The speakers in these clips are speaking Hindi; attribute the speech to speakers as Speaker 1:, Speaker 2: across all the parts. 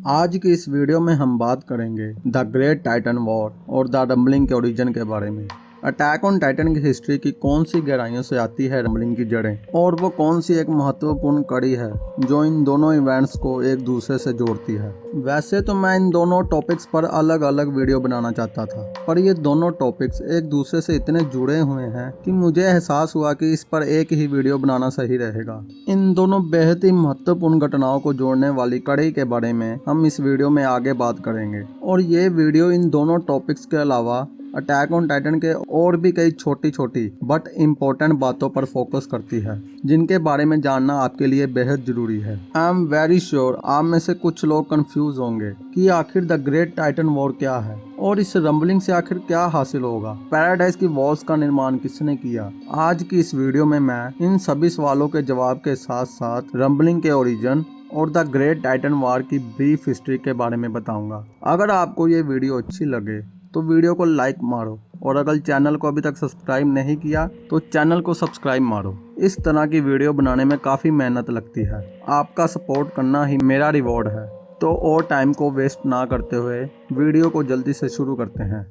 Speaker 1: आज की इस वीडियो में हम बात करेंगे द ग्रेट टाइटन वॉर और द रंबलिंग के ओरिजिन के बारे में। अटैक ऑन टाइटन की हिस्ट्री की कौन सी गहराइयों से आती है रंबलिंग की जड़ें, और वो कौन सी एक महत्वपूर्ण कड़ी है जो इन दोनों इवेंट्स को एक दूसरे से जोड़ती है। वैसे तो मैं इन दोनों टॉपिक्स पर अलग अलग वीडियो बनाना चाहता था, पर ये दोनों टॉपिक्स एक दूसरे से इतने जुड़े हुए हैं कि मुझे एहसास हुआ कि इस पर एक ही वीडियो बनाना सही रहेगा। इन दोनों बेहद ही महत्वपूर्ण घटनाओं को जोड़ने वाली कड़ी के बारे में हम इस वीडियो में आगे बात करेंगे, और ये वीडियो इन दोनों टॉपिक्स के अलावा अटैक ऑन टाइटन के और भी कई छोटी छोटी बट इम्पोर्टेंट बातों पर फोकस करती है, जिनके बारे में जानना आपके लिए बेहद जरूरी है। आई एम वेरी श्योर आप में से कुछ लोग कंफ्यूज होंगे कि आखिर द ग्रेट टाइटन वॉर क्या है और इस रंबलिंग से आखिर क्या हासिल होगा। पैराडाइज की वॉल्स का निर्माण किसने किया। आज की इस वीडियो में मैं इन सभी सवालों के जवाब के साथ साथ रंबलिंग के ओरिजिन और द ग्रेट टाइटन वॉर की ब्रीफ हिस्ट्री के बारे में बताऊंगा। अगर आपको ये वीडियो अच्छी लगे तो वीडियो को लाइक मारो, और अगर चैनल को अभी तक सब्सक्राइब नहीं किया तो चैनल को सब्सक्राइब मारो। इस तरह की वीडियो बनाने में काफ़ी मेहनत लगती है, आपका सपोर्ट करना ही मेरा रिवॉर्ड है। तो और टाइम को वेस्ट ना करते हुए वीडियो को जल्दी से शुरू करते हैं।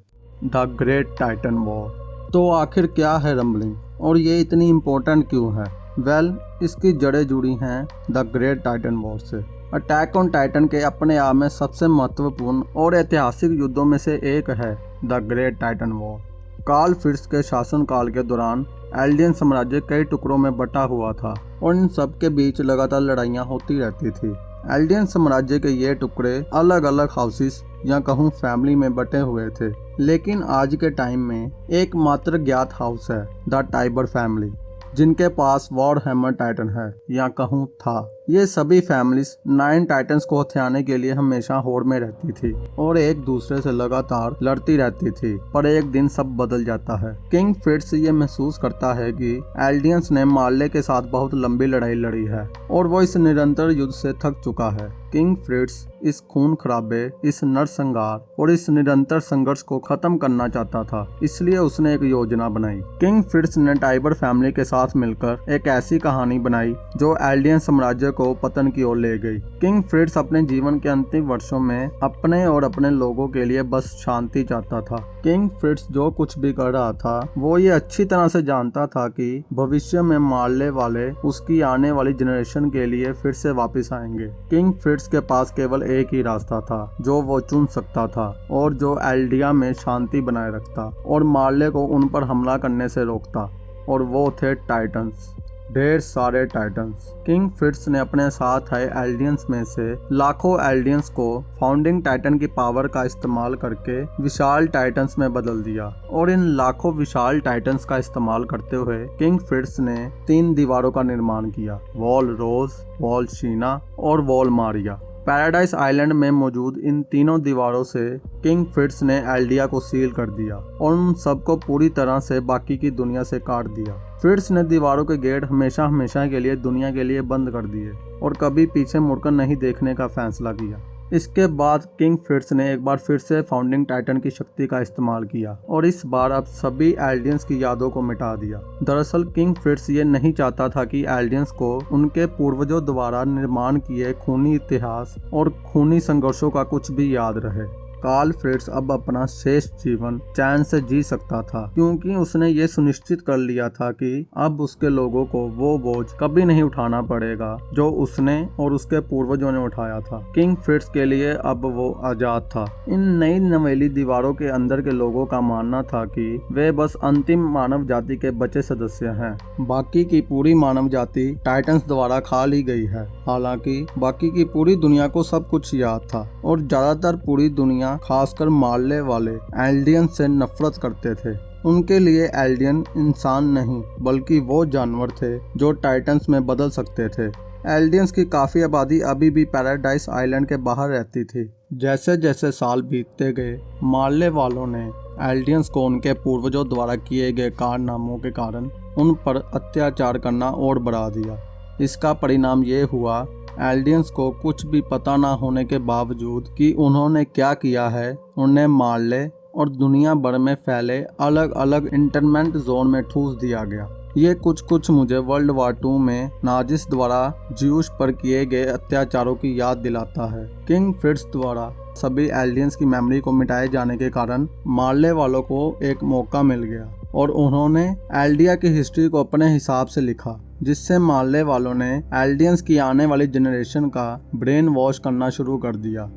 Speaker 1: The Great Titan war. तो आखिर क्या है रंबलिंग और ये इतनी इम्पोर्टेंट क्यों है। वेल, इसकी जड़ें जुड़ी हैं द ग्रेट टाइटन वॉर से। अटैक ऑन टाइटन के अपने आप में सबसे महत्वपूर्ण और ऐतिहासिक युद्धों में से एक है the Great Titan War. Karl Fitz के शासनकाल के दौरान एल्डियन साम्राज्य कई टुकड़ों में बटा हुआ था और इन सब के बीच लगातार लड़ाइयाँ होती रहती थी। एल्डियन साम्राज्य के ये टुकड़े अलग अलग हाउसेस या कहूँ फैमिली में बटे हुए थे, लेकिन आज के टाइम में एकमात्र ज्ञात हाउस है द टाइबर फैमिली, जिनके पास वॉर हैमर टाइटन है या कहूँ था। ये सभी फैमिलीज 9 टाइटन्स को हथियाने के लिए हमेशा होड़ में रहती थी और एक दूसरे से लगातार लड़ती रहती थी, पर एक दिन सब बदल जाता है। किंग फिट्ज ये महसूस करता है कि एल्डियंस ने मार्ले के साथ बहुत लंबी लड़ाई लड़ी है और वो इस निरंतर युद्ध से थक चुका है। किंग फिट्ज इस खून खराबे, इस नरसंहार और इस निरंतर संघर्ष को खत्म करना चाहता था, इसलिए उसने एक योजना बनाई। किंग फिट्ज ने टाइबर फैमिली के साथ मिलकर एक ऐसी कहानी बनाई जो एल्डियन साम्राज्य को पतन की ओर ले गई। किंग फिट्ज अपने जीवन के अंतिम वर्षों में अपने और अपने लोगों के लिए बस शांति चाहता था। किंग फिट्ज जो कुछ भी कर रहा था वो ये अच्छी तरह से जानता था कि भविष्य में मारले वाले उसकी आने वाली जनरेशन के लिए फिर से वापस आएंगे। किंग फिट्ज के पास केवल एक ही रास्ता था जो वो चुन सकता था, और जो एल्डिया में शांति बनाए रखता और मार्ले को उन पर हमला करने से रोकता, और वो थे टाइटन्स। ढेर सारे टाइटन्स। किंग फिट्ज ने अपने साथ आए एल्डियंस में से लाखों एल्डियंस को फाउंडिंग टाइटन की पावर का इस्तेमाल करके विशाल टाइटन्स में बदल दिया, और इन लाखों विशाल टाइटन्स का इस्तेमाल करते हुए किंग फिट्ज ने 3 दीवारों का निर्माण किया। वॉल रोज, वॉल शीना और वॉल मारिया। पैराडाइज आइलैंड में मौजूद इन तीनों दीवारों से किंग फिट्ज ने एल्डिया को सील कर दिया और उन सबको पूरी तरह से बाकी की दुनिया से काट दिया। फिट्ज ने दीवारों के गेट हमेशा हमेशा के लिए दुनिया के लिए बंद कर दिए और कभी पीछे मुड़कर नहीं देखने का फैसला किया। इसके बाद किंग फिट्ज ने एक बार फिर से फाउंडिंग टाइटन की शक्ति का इस्तेमाल किया और इस बार अब सभी एल्डियंस की यादों को मिटा दिया। दरअसल किंग फिट्ज ये नहीं चाहता था कि एल्डियंस को उनके पूर्वजों द्वारा निर्माण किए खूनी इतिहास और खूनी संघर्षों का कुछ भी याद रहे। कार्ल फिट्ज अब अपना शेष जीवन चैन से जी सकता था, क्योंकि उसने ये सुनिश्चित कर लिया था कि अब उसके लोगों को वो बोझ कभी नहीं उठाना पड़ेगा जो उसने और उसके पूर्वजों ने उठाया था। किंग फिट्ज के लिए अब वो आजाद था। इन नई नवेली दीवारों के अंदर के लोगों का मानना था कि वे बस अंतिम मानव जाति के बचे सदस्य हैं, बाकी की पूरी मानव जाति टाइटन्स द्वारा खा ली गई है। हालांकि बाकी की पूरी दुनिया को सब कुछ याद था और ज्यादातर पूरी दुनिया खासकर मारले वाले एल्डियन से नफरत करते थे। उनके लिए एल्डियन इंसान नहीं बल्कि वो जानवर थे जो टाइटन्स में बदल सकते थे। एल्डियंस की काफ़ी आबादी अभी भी पैराडाइज आइलैंड के बाहर रहती थी। जैसे जैसे साल बीतते गए मारले वालों ने एल्डियंस को उनके पूर्वजों द्वारा किए गए कारनामों के कारण उन पर अत्याचार करना और बढ़ा दिया। इसका परिणाम ये हुआ एल्डियंस को कुछ भी पता ना होने के बावजूद कि उन्होंने क्या किया है, उन्हें मार्ले और दुनिया भर में फैले अलग अलग इंटरमेंट जोन में ठूस दिया गया। ये कुछ मुझे वर्ल्ड वार 2 में नाजिस द्वारा ज्यूस पर किए गए अत्याचारों की याद दिलाता है। किंग फ्रिट्ज द्वारा सभी एल्डियंस की मेमोरी को मिटाए जाने के कारण मारले वालों को एक मौका मिल गया और उन्होंने एल्डिया की हिस्ट्री को अपने हिसाब से लिखा, जिससे मारले वालों ने एल्डियंस की आने वाली जनरेशन का ब्रेन वॉश करना शुरू कर दिया।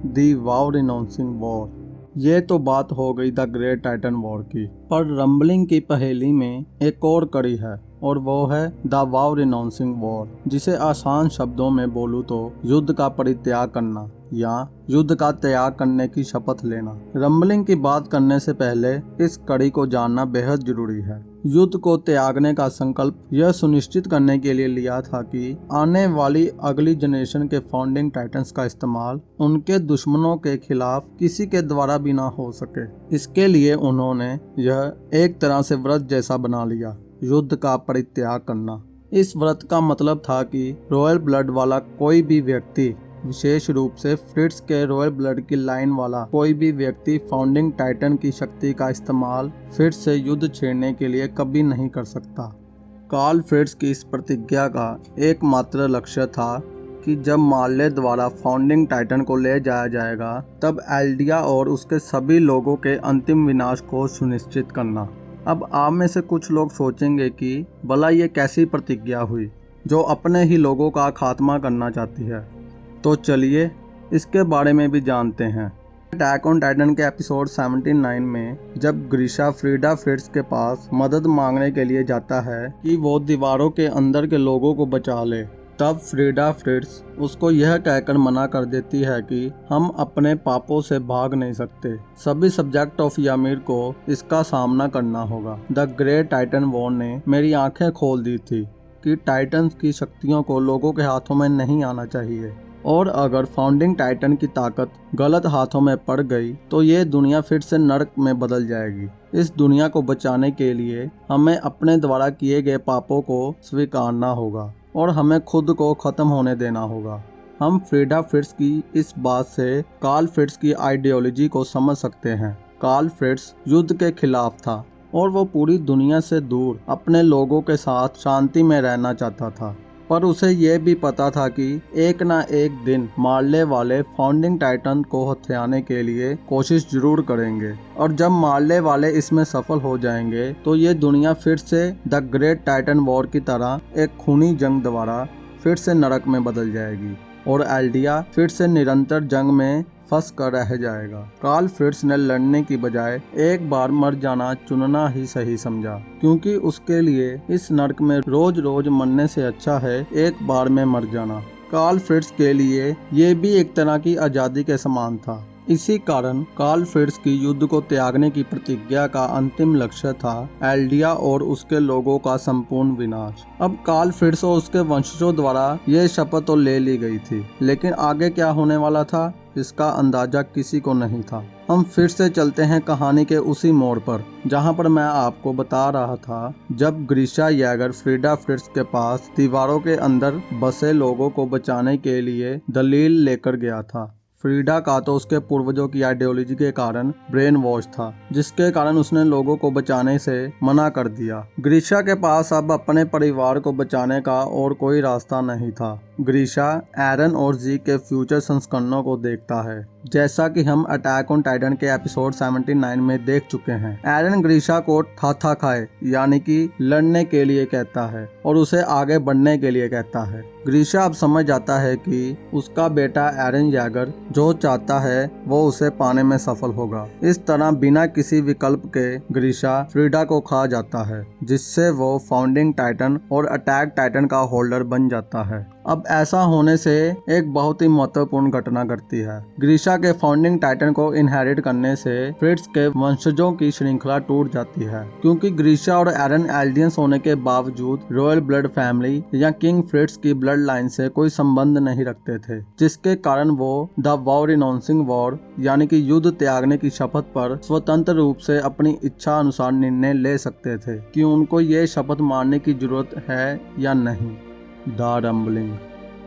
Speaker 1: दी वाव रिनाउंसिंग वॉर। ये तो बात हो गई द ग्रेट टाइटन वॉर की, पर रंबलिंग की पहेली में एक और कड़ी है और वो है द वाव रिनाउंसिंग वॉर, जिसे आसान शब्दों में बोलूं तो युद्ध का परित्याग करना या युद्ध का त्याग करने की शपथ लेना। रंबलिंग की बात करने से पहले इस कड़ी को जानना बेहद जरूरी है। युद्ध को त्यागने का संकल्प यह सुनिश्चित करने के लिए लिया था कि आने वाली अगली जनरेशन के फाउंडिंग टाइटन्स का इस्तेमाल उनके दुश्मनों के खिलाफ किसी के द्वारा भी ना हो सके। इसके लिए उन्होंने यह एक तरह से व्रत जैसा बना लिया, युद्ध का परित्याग करना। इस व्रत का मतलब था कि रॉयल ब्लड वाला कोई भी व्यक्ति, विशेष रूप से फ्रिट्ज के रॉयल ब्लड की लाइन वाला कोई भी व्यक्ति फाउंडिंग टाइटन की शक्ति का इस्तेमाल फिर से युद्ध छेड़ने के लिए कभी नहीं कर सकता। कार्ल फ्रिट्ज की इस प्रतिज्ञा का एकमात्र लक्ष्य था कि जब मार्ले द्वारा फाउंडिंग टाइटन को ले जाया जाएगा तब एल्डिया और उसके सभी लोगों के अंतिम विनाश को सुनिश्चित करना। अब आप में से कुछ लोग सोचेंगे कि भला ये कैसी प्रतिज्ञा हुई जो अपने ही लोगों का खात्मा करना चाहती है। तो चलिए इसके बारे में भी जानते हैं। अटैक ऑन टाइटन के एपिसोड 79 में जब ग्रीशा फ्रीडा फ्रिट्ज के पास मदद मांगने के लिए जाता है कि वो दीवारों के अंदर के लोगों को बचा ले, तब फ्रीडा फ्रिट्ज उसको यह कहकर मना कर देती है कि हम अपने पापों से भाग नहीं सकते, सभी सब्जेक्ट ऑफ यामीर को इसका सामना करना होगा। द ग्रेट टाइटन वॉर ने मेरी आंखें खोल दी थी कि टाइटन्स की शक्तियों को लोगों के हाथों में नहीं आना चाहिए, और अगर फाउंडिंग टाइटन की ताकत गलत हाथों में पड़ गई तो ये दुनिया फिर से नर्क में बदल जाएगी। इस दुनिया को बचाने के लिए हमें अपने द्वारा किए गए पापों को स्वीकारना होगा और हमें खुद को खत्म होने देना होगा। हम फ्रीडा फ्रिट्ज की इस बात से कार्ल फ्रिट्ज की आइडियोलॉजी को समझ सकते हैं। कार्ल फ्रिट्ज युद्ध के खिलाफ था और वो पूरी दुनिया से दूर अपने लोगों के साथ शांति में रहना चाहता था, पर उसे यह भी पता था कि एक ना एक दिन मार्ले वाले फाउंडिंग टाइटन को हथियाने के लिए कोशिश जरूर करेंगे, और जब मार्ले वाले इसमें सफल हो जाएंगे तो ये दुनिया फिर से द ग्रेट टाइटन वॉर की तरह एक खूनी जंग द्वारा फिर से नरक में बदल जाएगी और एल्डिया फिर से निरंतर जंग में फंस कर रह जाएगा। कार्ल फ्रिट्ज ने लड़ने की बजाय एक बार मर जाना चुनना ही सही समझा, क्योंकि उसके लिए इस नर्क में रोज रोज मरने से अच्छा है एक बार में मर जाना। कार्ल फ्रिट्ज के लिए ये भी एक तरह की आज़ादी के समान था। इसी कारण कार्ल फ्रिट्ज की युद्ध को त्यागने की प्रतिज्ञा का अंतिम लक्ष्य था एल्डिया और उसके लोगों का संपूर्ण विनाश। अब कार्ल फ्रिट्ज और उसके वंशजों द्वारा यह शपथ तो ले ली गई थी, लेकिन आगे क्या होने वाला था इसका अंदाजा किसी को नहीं था। हम फिर से चलते हैं कहानी के उसी मोड़ पर जहां पर मैं आपको बता रहा था जब ग्रीशा यैगर फ्रीडा फ्रिट्ज के पास दीवारों के अंदर बसे लोगों को बचाने के लिए दलील लेकर गया था। फ्रीडा का तो उसके पूर्वजों की आइडियोलॉजी के कारण ब्रेन वॉश था, जिसके कारण उसने लोगों को बचाने से मना कर दिया। ग्रीशा के पास अब अपने परिवार को बचाने का और कोई रास्ता नहीं था। ग्रीशा एरन और जी के फ्यूचर संस्करणों को देखता है, जैसा कि हम अटैक ऑन टाइटन के एपिसोड 79 में देख चुके हैं। एरन ग्रीशा को था खाए यानी कि लड़ने के लिए कहता है और उसे आगे बढ़ने के लिए कहता है। ग्रीशा अब समझ जाता है कि उसका बेटा एरन यैगर जो चाहता है वो उसे पाने में सफल होगा। इस तरह बिना किसी विकल्प के ग्रीशा फ्रीडा को खा जाता है, जिससे वो फाउंडिंग टाइटन और अटैक टाइटन का होल्डर बन जाता है। अब ऐसा होने से एक बहुत ही महत्वपूर्ण घटना घटती है। ग्रीशा के फाउंडिंग टाइटन को इनहेरिट करने से फ्रिट्ज के वंशजों की श्रृंखला टूट जाती है, क्योंकि ग्रीशा और एरन एल्डियंस होने के बावजूद रॉयल ब्लड फैमिली या किंग फ्रिट्ज की ब्लड लाइन से कोई संबंध नहीं रखते थे, जिसके कारण वो द वाव रिनाउंसिंग वॉर यानी कि युद्ध त्यागने की शपथ पर स्वतंत्र रूप से अपनी इच्छा अनुसार निर्णय ले सकते थे कि उनको ये शपथ मानने की जरूरत है या नहीं। The rambling.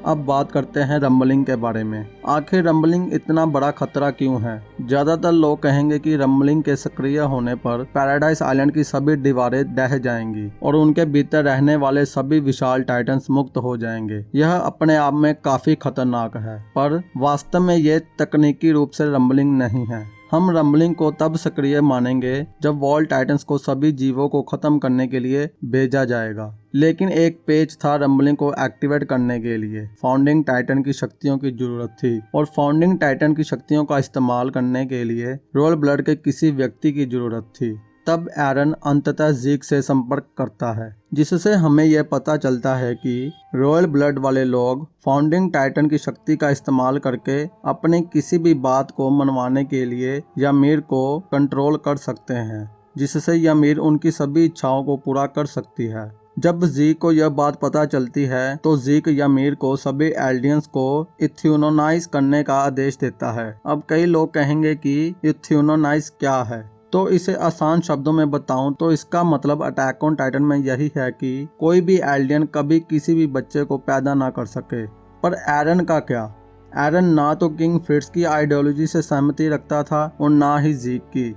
Speaker 1: अब बात करते हैं रंबलिंग के बारे में। आखिर रंबलिंग इतना बड़ा खतरा क्यों है? ज्यादातर लोग कहेंगे कि रंबलिंग के सक्रिय होने पर पैराडाइज आइलैंड की सभी दीवारें ढह जाएंगी और उनके भीतर रहने वाले सभी विशाल टाइटन्स मुक्त हो जाएंगे। यह अपने आप में काफी खतरनाक है, पर वास्तव में ये तकनीकी रूप से रंबलिंग नहीं है। हम रंबलिंग को तब सक्रिय मानेंगे जब वॉल टाइटन्स को सभी जीवों को खत्म करने के लिए भेजा जाएगा। लेकिन एक पेच था रंबलिंग को एक्टिवेट करने के लिए। फाउंडिंग टाइटन की शक्तियों की जरूरत थी और फाउंडिंग टाइटन की शक्तियों का इस्तेमाल करने के लिए रॉयल ब्लड के किसी व्यक्ति की जरूरत थी। तब एरन अंततः ज़ीक से संपर्क करता है, जिससे हमें यह पता चलता है कि रॉयल ब्लड वाले लोग फाउंडिंग टाइटन की शक्ति का इस्तेमाल करके अपनी किसी भी बात को मनवाने के लिए ymir को कंट्रोल कर सकते हैं, जिससे ymir उनकी सभी इच्छाओं को पूरा कर सकती है। जब ज़ीक को यह बात पता चलती है तो ज़ीक ymir को सभी एल्डियंस को इथ्यूनोनाइज करने का आदेश देता है। अब कई लोग कहेंगे कि इथ्यूनोनाइज क्या है, तो इसे आसान शब्दों में बताऊं तो इसका मतलब अटैक ऑन टाइटन में यही है कि कोई भी एल्डियन कभी किसी भी बच्चे को पैदा ना कर सके। पर एरन का क्या? एरन ना तो किंग फ्रिट्ज की आइडियोलॉजी से सहमति रखता था और ना ही ज़ीक की।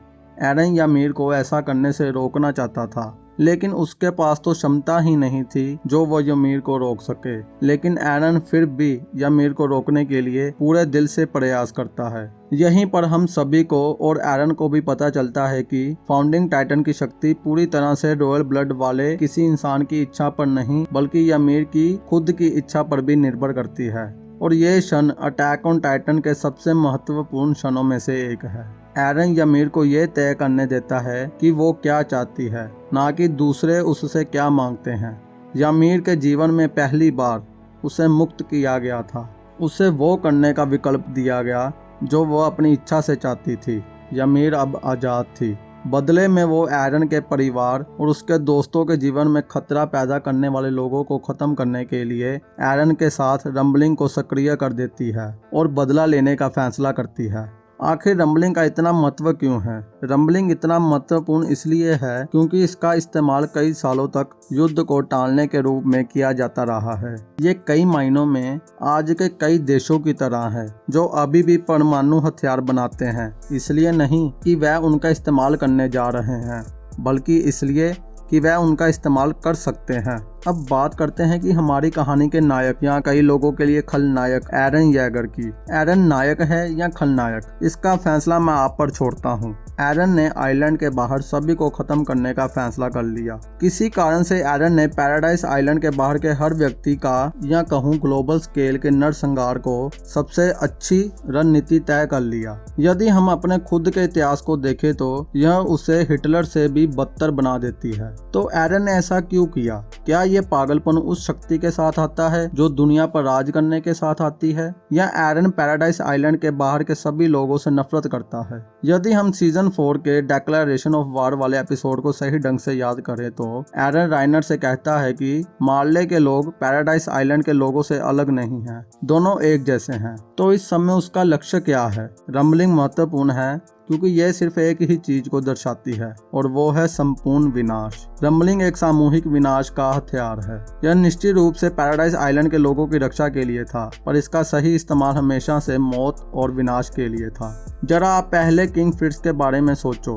Speaker 1: एरन ymir को ऐसा करने से रोकना चाहता था, लेकिन उसके पास तो क्षमता ही नहीं थी जो वो ymir को रोक सके। लेकिन एरन फिर भी ymir को रोकने के लिए पूरे दिल से प्रयास करता है। यहीं पर हम सभी को और एरन को भी पता चलता है कि फाउंडिंग टाइटन की शक्ति पूरी तरह से रॉयल ब्लड वाले किसी इंसान की इच्छा पर नहीं बल्कि ymir की खुद की इच्छा पर भी निर्भर करती है। और ये क्षण अटैक ऑन टाइटन के सबसे महत्वपूर्ण क्षणों में से एक है। एरन ymir को यह तय करने देता है कि वो क्या चाहती है, ना कि दूसरे उससे क्या मांगते हैं। ymir के जीवन में पहली बार उसे मुक्त किया गया था। उसे वो करने का विकल्प दिया गया जो वो अपनी इच्छा से चाहती थी। ymir अब आज़ाद थी। बदले में वो एरन के परिवार और उसके दोस्तों के जीवन में खतरा पैदा करने वाले लोगों को खत्म करने के लिए एरन के साथ रंबलिंग को सक्रिय कर देती है और बदला लेने का फैसला करती है। आखिर रंबलिंग का इतना महत्व क्यों है? रंबलिंग इतना महत्वपूर्ण इसलिए है क्योंकि इसका इस्तेमाल कई सालों तक युद्ध को टालने के रूप में किया जाता रहा है। ये कई मायनों में आज के कई देशों की तरह है जो अभी भी परमाणु हथियार बनाते हैं, इसलिए नहीं कि वह उनका इस्तेमाल करने जा रहे हैं, बल्कि इसलिए कि वह उनका इस्तेमाल कर सकते हैं। अब बात करते हैं कि हमारी कहानी के नायक या कई लोगों के लिए खलनायक एरन येगर की। एरन नायक है या खलनायक, इसका फैसला मैं आप पर छोड़ता हूँ। एरन ने आइलैंड के बाहर सभी को खत्म करने का फैसला कर लिया। किसी कारण से एरन ने पैराडाइज आइलैंड के बाहर के हर व्यक्ति का या कहूँ ग्लोबल स्केल के नरसंहार को सबसे अच्छी रणनीति तय कर लिया। यदि हम अपने खुद के इतिहास को देखें तो यह उसे हिटलर से भी बदतर बना देती है। तो एरन ने ऐसा क्यों किया? क्या ये पागलपन उस शक्ति के साथ आता है जो दुनिया पर राज करने के साथ आती है, या एरन पैराडाइज आइलैंड के बाहर के सभी लोगों से नफरत करता है? यदि हम सीजन 4 के डिक्लेरेशन ऑफ वार वाले एपिसोड को सही ढंग से याद करें तो एरन राइनर से कहता है कि मार्ले के लोग पैराडाइज आइलैंड के लोगों से अलग नहीं हैं, दोनों एक जैसे हैं। तो इस समय उसका लक्ष्य क्या है? रंबलिंग महत्वपूर्ण है क्योंकि यह सिर्फ एक ही चीज को दर्शाती है और वो है संपूर्ण विनाश। रंबलिंग एक सामूहिक विनाश का हथियार है। यह निश्चित रूप से पैराडाइज आइलैंड के लोगों की रक्षा के लिए था, पर इसका सही इस्तेमाल हमेशा से मौत और विनाश के लिए था। जरा आप पहले किंग फ्रिट्ज के बारे में सोचो,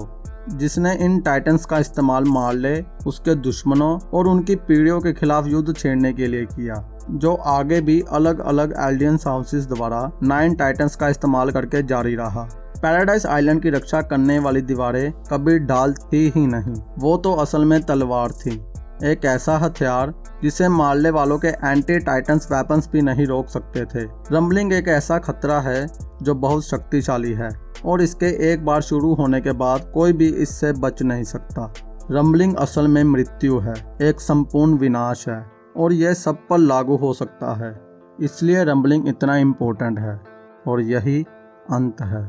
Speaker 1: जिसने इन टाइटन्स का इस्तेमाल मार्ले, उसके दुश्मनों और उनकी पीढ़ियों के खिलाफ युद्ध छेड़ने के लिए किया, जो आगे भी अलग अलग एल्डियंस हाउसेस द्वारा 9 टाइटन्स का इस्तेमाल करके जारी रहा। पैराडाइज आइलैंड की रक्षा करने वाली दीवारें कभी ढाल थी ही नहीं, वो तो असल में तलवार थी, एक ऐसा हथियार जिसे मारने वालों के एंटी टाइटन्स वेपन्स भी नहीं रोक सकते थे। रंबलिंग एक ऐसा खतरा है जो बहुत शक्तिशाली है और इसके एक बार शुरू होने के बाद कोई भी इससे बच नहीं सकता। रंबलिंग असल में मृत्यु है, एक संपूर्ण विनाश है और यह सब पर लागू हो सकता है। इसलिए रंबलिंग इतना इम्पोर्टेंट है और यही अंत है।